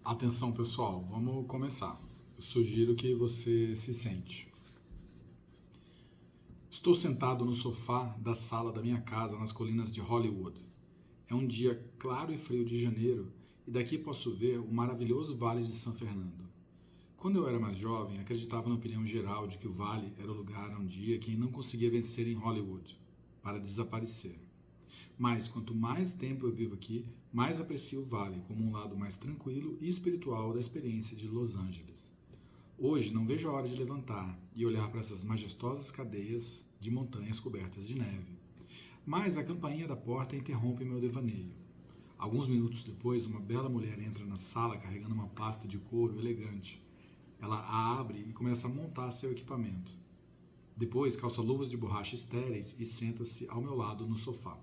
Atenção, pessoal, vamos começar. Eu sugiro que você se sente. Estou sentado no sofá da sala da minha casa nas colinas de Hollywood. É um dia claro e frio de janeiro e daqui posso ver o maravilhoso Vale de San Fernando. Quando eu era mais jovem, acreditava na opinião geral de que o Vale era o lugar onde ia quem não conseguia vencer em Hollywood, para desaparecer. Mas quanto mais tempo eu vivo aqui, mais aprecio o Vale como um lado mais tranquilo e espiritual da experiência de Los Angeles. Hoje não vejo a hora de levantar e olhar para essas majestosas cadeias de montanhas cobertas de neve. Mas a campainha da porta interrompe meu devaneio. Alguns minutos depois, uma bela mulher entra na sala carregando uma pasta de couro elegante. Ela a abre e começa a montar seu equipamento. Depois calça luvas de borracha estéreis e senta-se ao meu lado no sofá.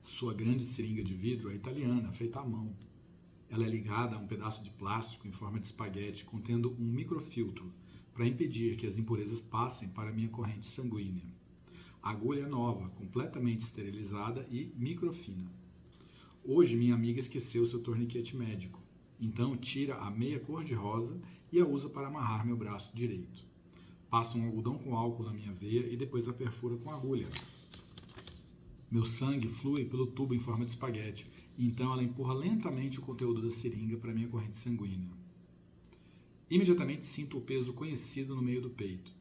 Sua grande seringa de vidro é italiana, feita à mão. Ela é ligada a um pedaço de plástico em forma de espaguete contendo um microfiltro para impedir que as impurezas passem para a minha corrente sanguínea. A agulha é nova, completamente esterilizada e microfina. Hoje minha amiga esqueceu seu torniquete médico, então tira a meia cor-de-rosa e a usa para amarrar meu braço direito. Passa um algodão com álcool na minha veia e depois a perfura com a agulha. Meu sangue flui pelo tubo em forma de espaguete, e então ela empurra lentamente o conteúdo da seringa para minha corrente sanguínea. Imediatamente sinto o peso conhecido no meio do peito.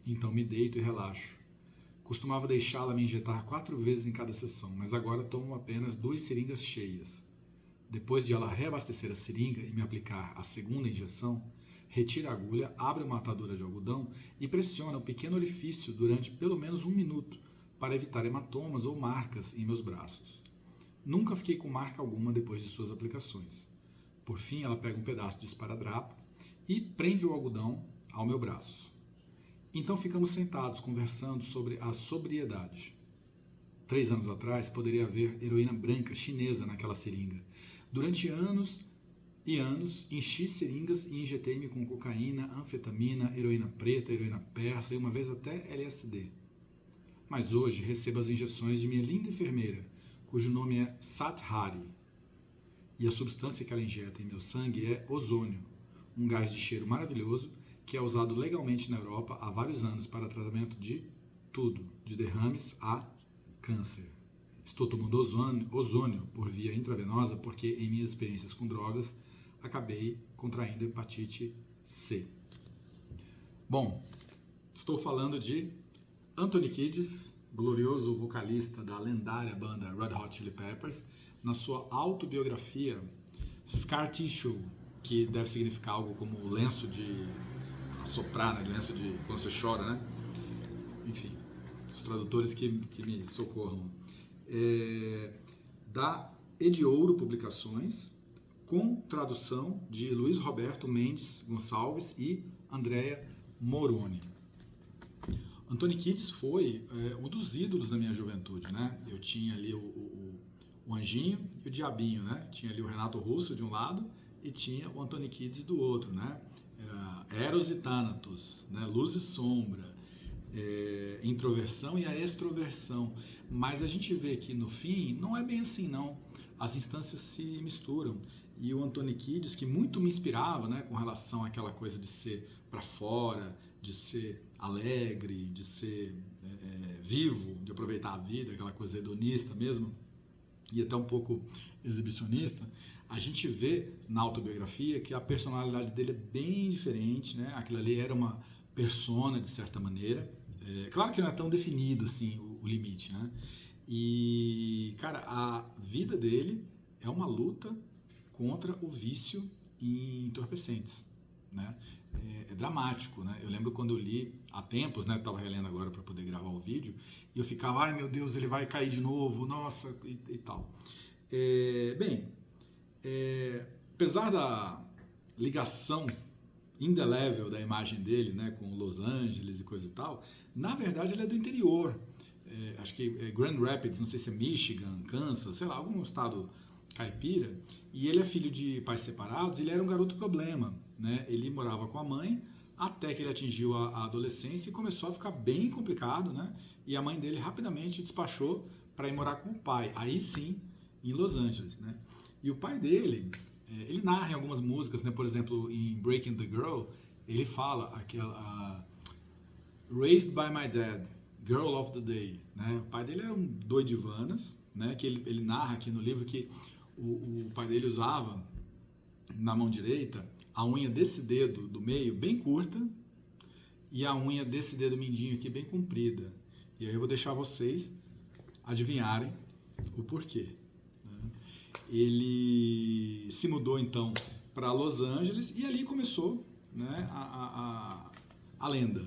Então me deito e relaxo. Costumava deixá-la me injetar 4 vezes em cada sessão, mas agora tomo apenas 2 seringas cheias. Depois de ela reabastecer a seringa e me aplicar a segunda injeção, retira a agulha, abre uma atadura de algodão e pressiona o pequeno orifício durante pelo menos 1 minuto, para evitar hematomas ou marcas em meus braços. Nunca fiquei com marca alguma depois de suas aplicações. Por fim, ela pega um pedaço de esparadrapo e prende o algodão ao meu braço. Então ficamos sentados conversando sobre a sobriedade. 3 anos atrás, poderia haver heroína branca chinesa naquela seringa. Durante anos e anos, enchi seringas e injetei-me com cocaína, anfetamina, heroína preta, heroína persa e uma vez até LSD. Mas hoje recebo as injeções de minha linda enfermeira, cujo nome é Sathari. E a substância que ela injeta em meu sangue é ozônio, um gás de cheiro maravilhoso que é usado legalmente na Europa há vários anos para tratamento de tudo, de derrames a câncer. Estou tomando ozônio por via intravenosa porque em minhas experiências com drogas acabei contraindo hepatite C. Bom, estou falando de Anthony Kiedis, glorioso vocalista da lendária banda Red Hot Chili Peppers, na sua autobiografia Scar Tissue, que deve significar algo como lenço de assoprar, né? Lenço de quando você chora, né? Enfim, os tradutores que me socorram. Da Ediouro Publicações, com tradução de Luiz Roberto Mendes Gonçalves e Andrea Moroni. Anthony Kiedis foi um dos ídolos da minha juventude, né? Eu tinha ali o Anjinho e o Diabinho, né? Tinha ali o Renato Russo de um lado e tinha o Anthony Kiedis do outro, né? Era Eros e Thanatos, né? Luz e sombra, introversão e a extroversão. Mas a gente vê que no fim não é bem assim, não. As instâncias se misturam. E o Anthony Kiedis, que muito me inspirava, né? Com relação àquela coisa de ser para fora, de ser alegre, de ser vivo, de aproveitar a vida, aquela coisa hedonista mesmo, e até um pouco exibicionista, a gente vê na autobiografia que a personalidade dele é bem diferente, né? Aquilo ali era uma persona, de certa maneira. Claro que não é tão definido assim o limite, né? E, cara, a vida dele é uma luta contra o vício em entorpecentes, né? É dramático, né? Eu lembro quando eu li há tempos, né? Estava relendo agora para poder gravar o vídeo e eu ficava, ai meu Deus, ele vai cair de novo, nossa, e tal. Apesar da ligação indelével da imagem dele, né, com Los Angeles e coisa e tal, na verdade ele é do interior. Acho que é Grand Rapids, não sei se é Michigan, Kansas, sei lá, algum estado caipira, e ele é filho de pais separados, ele era um garoto problema, né? Ele morava com a mãe até que ele atingiu a adolescência e começou a ficar bem complicado, né? E a mãe dele rapidamente despachou para ir morar com o pai, aí sim, em Los Angeles, né? E o pai dele ele narra em algumas músicas, né? Por exemplo, em Breaking the Girl, ele fala aquela Raised by my dad, Girl of the Day, né? O pai dele era um doidivanas, né? Que ele narra aqui no livro que o pai dele usava na mão direita a unha desse dedo do meio bem curta e a unha desse dedo mindinho aqui bem comprida. E aí eu vou deixar vocês adivinharem o porquê. Ele se mudou então para Los Angeles e ali começou, né, a lenda,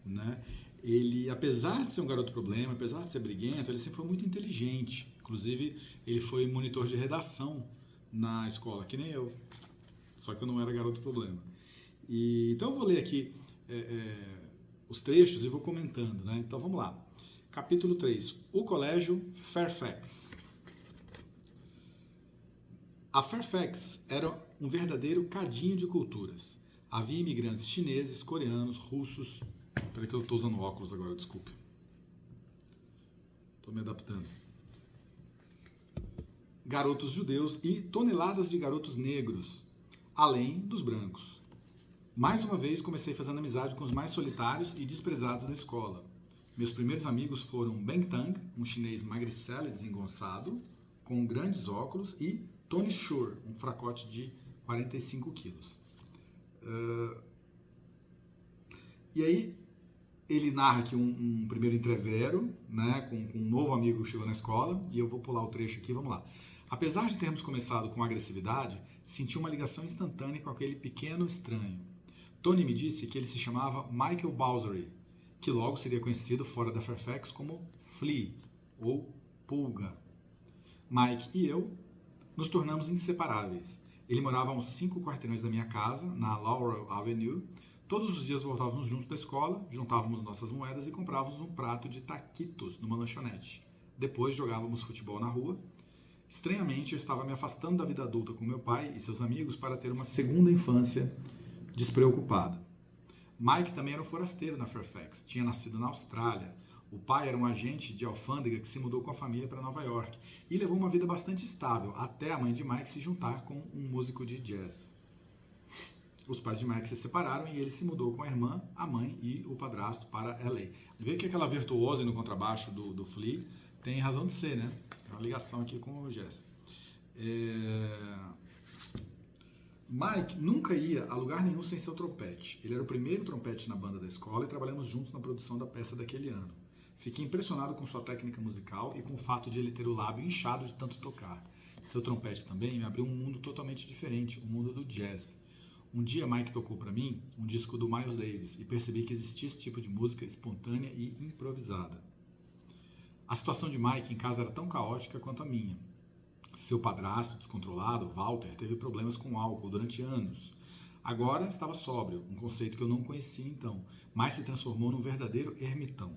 né? Ele, apesar de ser um garoto problema, apesar de ser briguento, ele sempre foi muito inteligente. Inclusive, ele foi monitor de redação na escola, que nem eu. Só que eu não era garoto problema. Então eu vou ler aqui os trechos e vou comentando, né? Então vamos lá. Capítulo 3. O Colégio Fairfax. A Fairfax era um verdadeiro cadinho de culturas. Havia imigrantes chineses, coreanos, russos... Peraí que eu estou usando óculos agora, desculpe. Estou me adaptando. Garotos judeus e toneladas de garotos negros, além dos brancos. Mais uma vez comecei fazendo amizade com os mais solitários e desprezados da escola. Meus primeiros amigos foram Beng Tang, um chinês magricelo e desengonçado, com grandes óculos, e Tony Shore, um fracote de 45 quilos. E aí, ele narra aqui um primeiro entrevero, né, com um novo amigo que chegou na escola, e eu vou pular o trecho aqui, vamos lá. Apesar de termos começado com agressividade, senti uma ligação instantânea com aquele pequeno estranho. Tony me disse que ele se chamava Michael Bowsery, que logo seria conhecido fora da Fairfax como Flea, ou Pulga. Mike e eu nos tornamos inseparáveis. Ele morava a uns 5 quarteirões da minha casa, na Laurel Avenue. Todos os dias voltávamos juntos da escola, juntávamos nossas moedas e comprávamos um prato de taquitos numa lanchonete. Depois jogávamos futebol na rua. Estranhamente, eu estava me afastando da vida adulta com meu pai e seus amigos para ter uma segunda infância despreocupada. Mike também era um forasteiro na Fairfax, tinha nascido na Austrália. O pai era um agente de alfândega que se mudou com a família para Nova York e levou uma vida bastante estável, até a mãe de Mike se juntar com um músico de jazz. Os pais de Mike se separaram e ele se mudou com a irmã, a mãe e o padrasto para LA. Vê que aquela virtuose no contrabaixo do Flea tem razão de ser, né? É uma ligação aqui com o jazz. Mike nunca ia a lugar nenhum sem seu trompete. Ele era o primeiro trompete na banda da escola e trabalhamos juntos na produção da peça daquele ano. Fiquei impressionado com sua técnica musical e com o fato de ele ter o lábio inchado de tanto tocar. Seu trompete também me abriu um mundo totalmente diferente, o mundo do jazz. Um dia Mike tocou para mim um disco do Miles Davis e percebi que existia esse tipo de música espontânea e improvisada. A situação de Mike em casa era tão caótica quanto a minha. Seu padrasto, descontrolado, Walter, teve problemas com álcool durante anos. Agora estava sóbrio, um conceito que eu não conhecia então, mas se transformou num verdadeiro ermitão.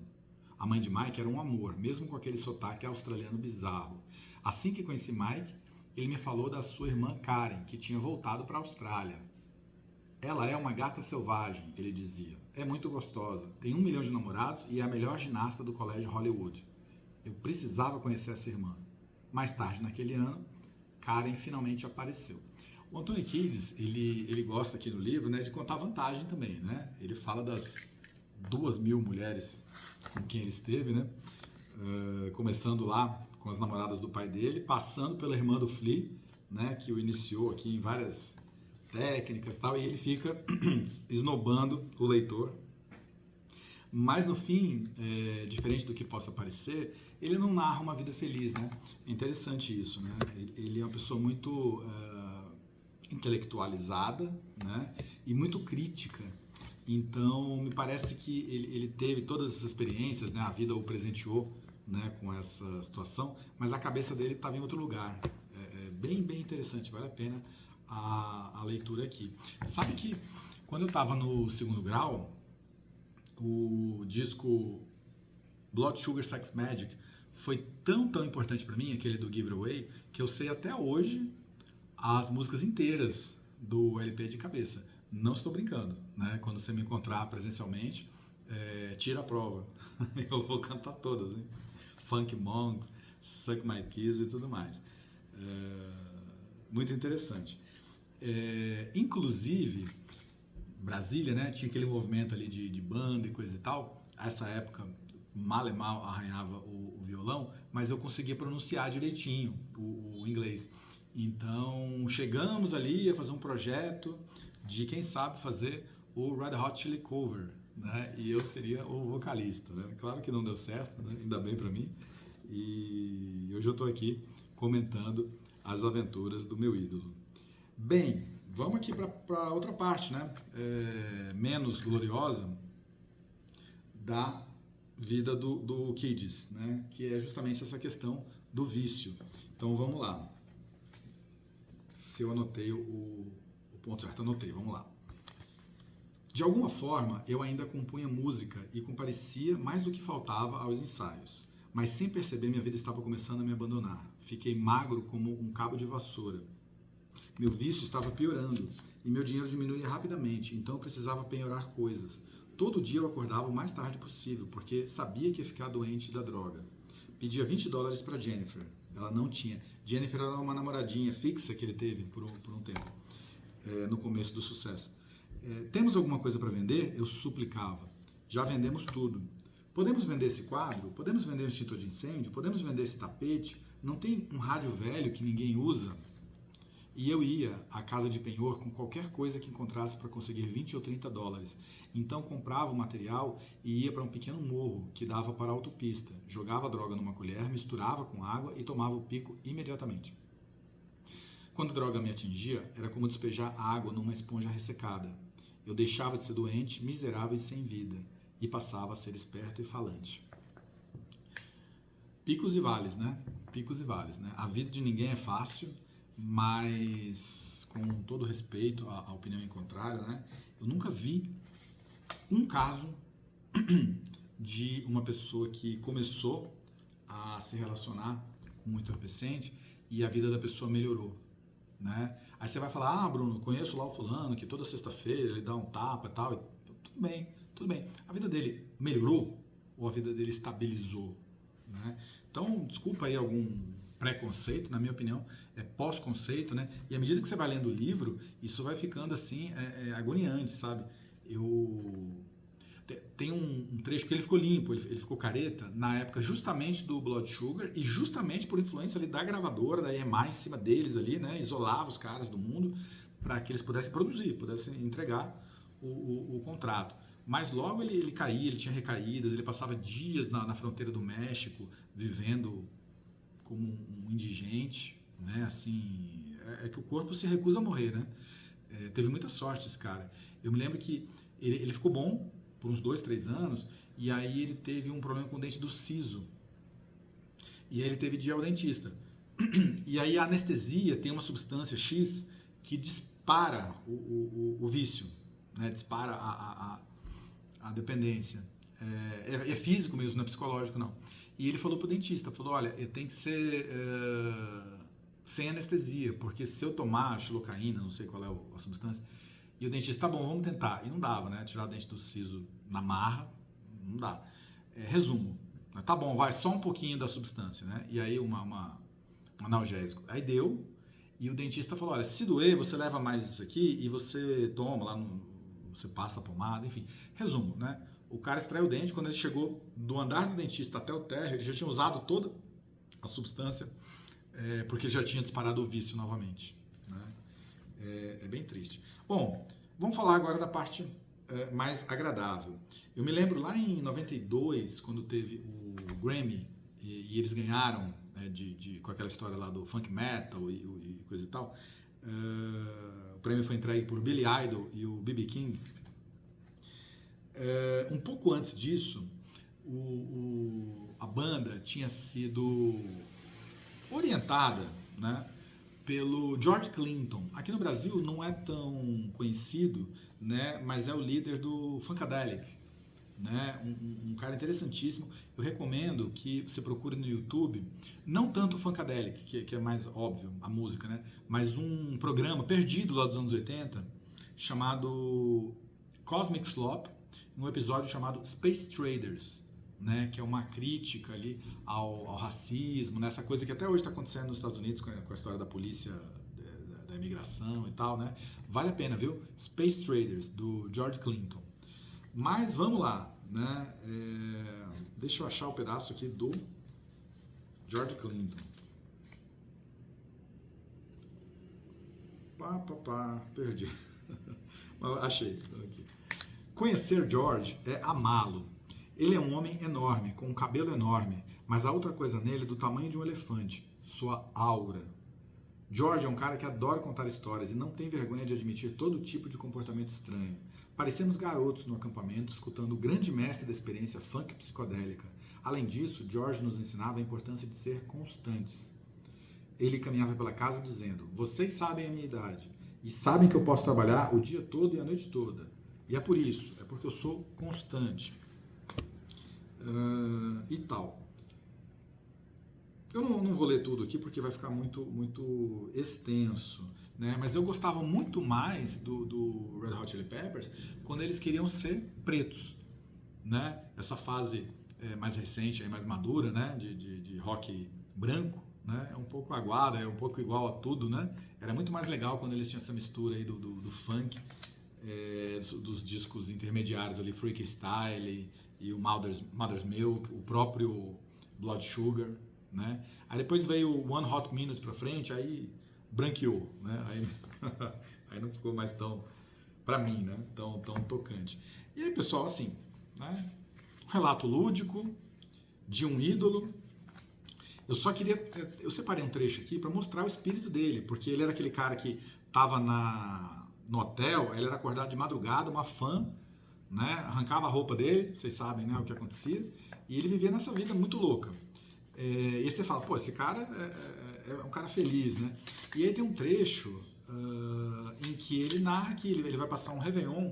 A mãe de Mike era um amor, mesmo com aquele sotaque australiano bizarro. Assim que conheci Mike, ele me falou da sua irmã Karen, que tinha voltado para a Austrália. Ela é uma gata selvagem, ele dizia. É muito gostosa, tem 1 milhão de namorados e é a melhor ginasta do colégio Hollywood. Eu precisava conhecer essa irmã. Mais tarde naquele ano, Karen finalmente apareceu. O Anthony Kiedis, ele gosta aqui no livro, né, de contar vantagem também, né? Ele fala das 2.000 mulheres com quem ele esteve, né? Começando lá com as namoradas do pai dele, passando pela irmã do Flea, né, que o iniciou aqui em várias técnicas e tal, e ele fica esnobando o leitor. Mas no fim, diferente do que possa parecer, ele não narra uma vida feliz, né? É interessante isso, né? Ele é uma pessoa muito intelectualizada, né? E muito crítica. Então, me parece que ele teve todas essas experiências, né? A vida o presenteou, né? Com essa situação, mas a cabeça dele estava em outro lugar. É bem, bem interessante, vale a pena a leitura aqui. Sabe que quando eu estava no segundo grau, o disco Blood Sugar Sex Magic foi tão importante para mim, aquele do Give It Away, que eu sei até hoje as músicas inteiras do LP de cabeça. Não estou brincando, né? Quando você me encontrar presencialmente, tira a prova. Eu vou cantar todas, hein? Funk Monks, Suck My Kiss e tudo mais. Muito interessante. Inclusive, Brasília, né, tinha aquele movimento ali de banda e coisa e tal. Essa época, mal e mal arranhava o violão, mas eu conseguia pronunciar direitinho o inglês. Então, chegamos ali a fazer um projeto de, quem sabe, fazer o Red Hot Chili Cover, né? E eu seria o vocalista, né? Claro que não deu certo, né? Ainda bem pra mim. E hoje eu tô aqui comentando as aventuras do meu ídolo. Bem, vamos aqui para outra parte, né? Menos gloriosa da vida do Kids, né? Que é justamente essa questão do vício. Então vamos lá. Se eu anotei o ponto certo, anotei, vamos lá. De alguma forma, eu ainda compunha música e comparecia mais do que faltava aos ensaios. Mas sem perceber, minha vida estava começando a me abandonar. Fiquei magro como um cabo de vassoura. Meu vício estava piorando e meu dinheiro diminuía rapidamente, então eu precisava penhorar coisas. Todo dia eu acordava o mais tarde possível, porque sabia que ia ficar doente da droga. Pedia $20 para Jennifer. Ela não tinha. Jennifer era uma namoradinha fixa que ele teve por um tempo, no começo do sucesso. Temos alguma coisa para vender? Eu suplicava. Já vendemos tudo. Podemos vender esse quadro? Podemos vender um extintor de incêndio? Podemos vender esse tapete? Não tem um rádio velho que ninguém usa? E eu ia à casa de penhor com qualquer coisa que encontrasse para conseguir $20 ou $30. Então comprava o material e ia para um pequeno morro que dava para a autopista. Jogava a droga numa colher, misturava com água e tomava o pico imediatamente. Quando a droga me atingia, era como despejar água numa esponja ressecada. Eu deixava de ser doente, miserável e sem vida, e passava a ser esperto e falante. Picos e vales, né? Picos e vales, né? A vida de ninguém é fácil, mas com todo respeito à opinião em contrário, né? Eu nunca vi um caso de uma pessoa que começou a se relacionar com um entorpecente e a vida da pessoa melhorou, né? Aí você vai falar, Bruno, conheço lá o fulano que toda sexta-feira ele dá um tapa e tal. Tudo bem, tudo bem. A vida dele melhorou ou a vida dele estabilizou, né? Então, desculpa aí algum preconceito, na minha opinião, é pós-conceito, né? E à medida que você vai lendo o livro, isso vai ficando assim, agoniante, sabe? Tem um trecho que ele ficou limpo, ele ficou careta na época justamente do Blood Sugar e justamente por influência ali da gravadora, da EMI em cima deles ali, né? Isolava os caras do mundo para que eles pudessem produzir, pudessem entregar o contrato. Mas logo ele caía, ele tinha recaídas, ele passava dias na fronteira do México, vivendo como um indigente, né? Assim, que o corpo se recusa a morrer, né? Teve muita sorte esse cara. Eu me lembro que ele ficou bom por uns 2, 3 anos, e aí ele teve um problema com o dente do siso. E aí ele teve de ir ao dentista. E aí a anestesia tem uma substância X que dispara o vício, né? Dispara a dependência. É físico mesmo, não é psicológico não. E ele falou pro dentista, falou, olha, tem que ser sem anestesia, porque se eu tomar xilocaína, não sei qual é a substância, e o dentista, tá bom, vamos tentar. E não dava, né? Tirar o dente do siso na marra, não dá. Resumo, tá bom, vai só um pouquinho da substância, né? E aí um analgésico. Aí deu, e o dentista falou, olha, se doer, você leva mais isso aqui e você toma lá, você passa a pomada, enfim. Resumo, né? O cara extraiu o dente, quando ele chegou do andar do dentista até o térreo, ele já tinha usado toda a substância, porque já tinha disparado o vício novamente, né? É bem triste. Bom, vamos falar agora da parte mais agradável. Eu me lembro lá em 92, quando teve o Grammy, e eles ganharam, com aquela história lá do funk metal e coisa e tal. O prêmio foi entregue por Billy Idol e o B.B. King. Um pouco antes disso, a banda tinha sido orientada, né, pelo George Clinton. Aqui no Brasil não é tão conhecido, né, mas é o líder do Funkadelic, né, um cara interessantíssimo. Eu recomendo que você procure no YouTube, não tanto o Funkadelic, que é mais óbvio, a música, né, mas um programa perdido lá dos anos 80, chamado Cosmic Slop, um episódio chamado Space Traders, né, que é uma crítica ali ao racismo, nessa coisa que até hoje está acontecendo nos Estados Unidos com a história da polícia da imigração e tal, né? Vale a pena, viu? Space Traders, do George Clinton. Mas vamos lá, né? Deixa eu achar o pedaço aqui do George Clinton. Perdi. Achei. Aqui. Conhecer George é amá-lo. Ele é um homem enorme, com um cabelo enorme, mas há outra coisa nele do tamanho de um elefante, sua aura. George é um cara que adora contar histórias e não tem vergonha de admitir todo tipo de comportamento estranho. Parecemos garotos no acampamento, escutando o grande mestre da experiência funk psicodélica. Além disso, George nos ensinava a importância de ser constantes. Ele caminhava pela casa dizendo: vocês sabem a minha idade e sabem que eu posso trabalhar o dia todo e a noite toda. E é por isso, é porque eu sou constante. E tal. Eu não vou ler tudo aqui porque vai ficar muito extenso, né? Mas eu gostava muito mais do Red Hot Chili Peppers quando eles queriam ser pretos, né? Essa fase mais recente, mais madura, né? De rock branco, né? É um pouco aguada, é um pouco igual a tudo, né? Era muito mais legal quando eles tinham essa mistura aí do funk, dos discos intermediários ali, Freaky Style e o Mother's Milk, o próprio Blood Sugar, né? Aí depois veio o One Hot Minute pra frente, aí branqueou, né? Aí não ficou mais tão, pra mim, né? Tão tocante. E aí, pessoal, assim, né? Um relato lúdico de um ídolo. Eu separei um trecho aqui para mostrar o espírito dele, porque ele era aquele cara que tava no hotel, ele era acordado de madrugada, uma fã, né? Arrancava a roupa dele, vocês sabem, né, o que acontecia, e ele vivia nessa vida muito louca. E aí você fala, pô, esse cara é um cara feliz, né? E aí tem um trecho em que ele narra que ele vai passar um Réveillon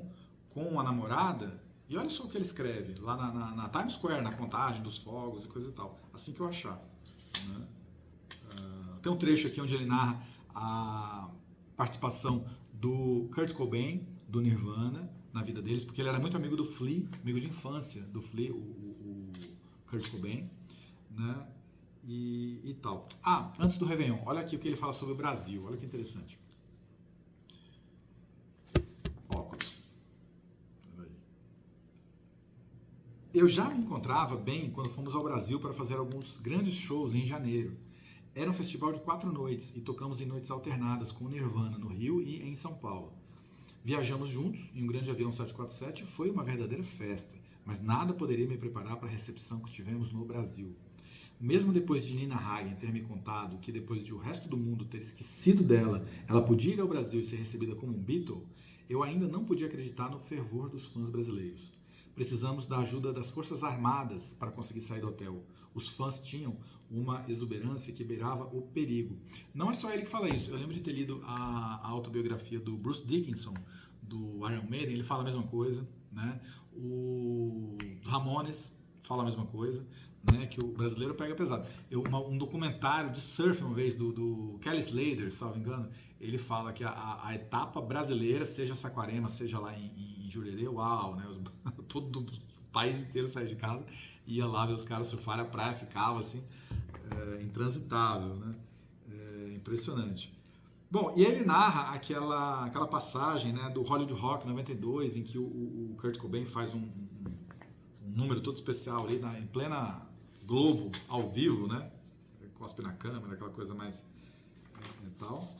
com a namorada, e olha só o que ele escreve, lá na Times Square, na contagem dos fogos e coisa e tal, assim que eu achar. Né? Tem um trecho aqui onde ele narra a participação do Kurt Cobain, do Nirvana, na vida deles, porque ele era muito amigo do Flea, amigo de infância do Flea, o Kurt Cobain, né? E tal. Antes do Réveillon, olha aqui o que ele fala sobre o Brasil, olha que interessante. Óculos. Eu já me encontrava bem quando fomos ao Brasil para fazer alguns grandes shows em janeiro. Era um festival de 4 noites e tocamos em noites alternadas com o Nirvana no Rio e em São Paulo. Viajamos juntos em um grande avião 747 e foi uma verdadeira festa, mas nada poderia me preparar para a recepção que tivemos no Brasil. Mesmo depois de Nina Hagen ter me contado que depois de o resto do mundo ter esquecido dela, ela podia ir ao Brasil e ser recebida como um Beatle, eu ainda não podia acreditar no fervor dos fãs brasileiros. Precisamos da ajuda das Forças Armadas para conseguir sair do hotel. Os fãs tinham uma exuberância que beirava o perigo. Não é só ele que fala isso. Eu lembro de ter lido a autobiografia do Bruce Dickinson, do Iron Maiden, ele fala a mesma coisa, né? O Ramones fala a mesma coisa, né? Que o brasileiro pega pesado. Um documentário de surf uma vez do Kelly Slater, se não me engano, ele fala que a etapa brasileira, seja Saquarema, seja lá em Jurerê, uau, né? Todo o país inteiro saía de casa, ia lá ver os caras surfarem, a praia ficava assim, intransitável, né? Impressionante. Bom, e ele narra aquela passagem, né, do Hollywood Rock 92, em que o Kurt Cobain faz um número todo especial ali em plena Globo, ao vivo, né? Cospe na câmera, aquela coisa mais tal.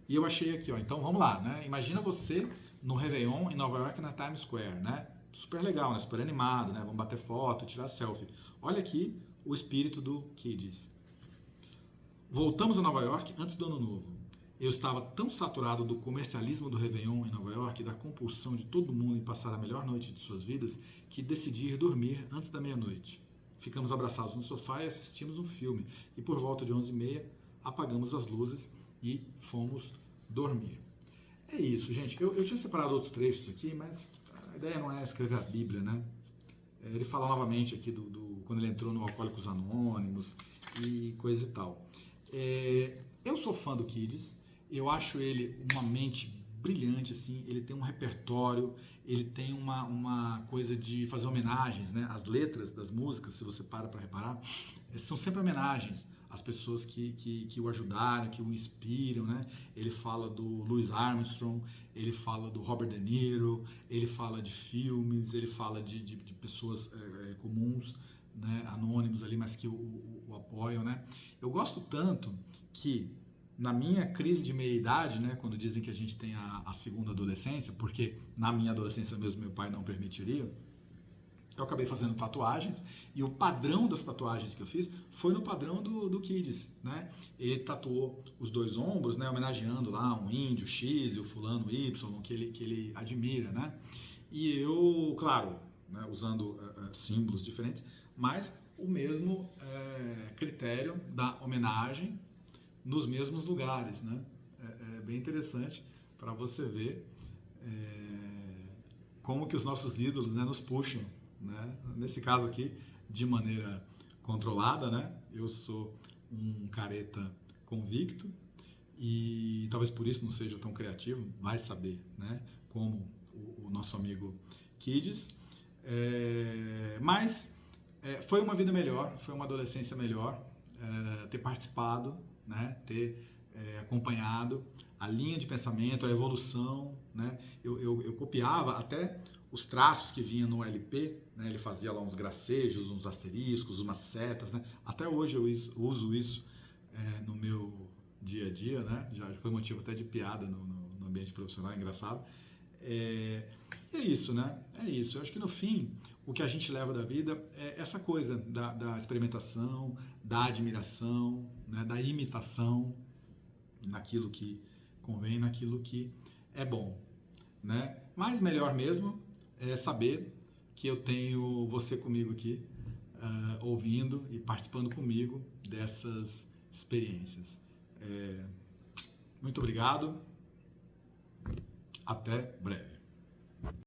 E eu achei aqui, ó, então vamos lá, né? Imagina você no Réveillon em Nova York, na Times Square, né? Super legal, né? Super animado, né? Vamos bater foto, tirar selfie. Olha aqui o espírito do Kids. Voltamos a Nova York antes do Ano Novo. Eu estava tão saturado do comercialismo do Réveillon em Nova York e da compulsão de todo mundo em passar a melhor noite de suas vidas que decidi ir dormir antes da meia-noite. Ficamos abraçados no sofá e assistimos um filme. E por volta de 11h30 apagamos as luzes e fomos dormir. É isso, gente. Eu tinha separado outros trechos aqui, mas a ideia não é escrever a Bíblia, né? Ele fala novamente aqui quando ele entrou no Alcoólicos Anônimos e coisa e tal. Eu sou fã do Kids, eu acho ele uma mente brilhante, assim, ele tem um repertório, ele tem uma coisa de fazer homenagens, né? As letras das músicas, se você para reparar, são sempre homenagens as pessoas que o ajudaram, que o inspiram, né? Ele fala do Louis Armstrong, ele fala do Robert De Niro, ele fala de filmes, ele fala de pessoas comuns, né? Anônimos ali, mas que o apoiam, né? Eu gosto tanto que na minha crise de meia-idade, né, quando dizem que a gente tem a segunda adolescência, porque na minha adolescência mesmo meu pai não permitiria, eu acabei fazendo tatuagens e o padrão das tatuagens que eu fiz foi no padrão do Kids, né? Ele tatuou os dois ombros, né, homenageando lá um índio X e o fulano Y, que ele admira, né? E eu, claro, né, usando símbolos diferentes, mas o mesmo critério da homenagem nos mesmos lugares, né? É bem interessante para você ver como que os nossos ídolos, né, nos puxam, né? Nesse caso aqui, de maneira controlada, né? Eu sou um careta convicto e talvez por isso não seja tão criativo, vai saber, né? Como o nosso amigo Kids. Mas foi uma vida melhor, foi uma adolescência melhor, ter participado, né? Ter acompanhado a linha de pensamento, a evolução, né? Eu copiava até os traços que vinham no LP, né? Ele fazia lá uns gracejos, uns asteriscos, umas setas, né? Até hoje eu uso isso no meu dia a dia, né? Já foi motivo até de piada no ambiente profissional, engraçado. E é isso, né? É isso. Eu acho que no fim, o que a gente leva da vida é essa coisa da experimentação, da admiração, né? Da imitação naquilo que convém, naquilo que é bom, né? Mas melhor mesmo é saber que eu tenho você comigo aqui, ouvindo e participando comigo dessas experiências. Muito obrigado. Até breve.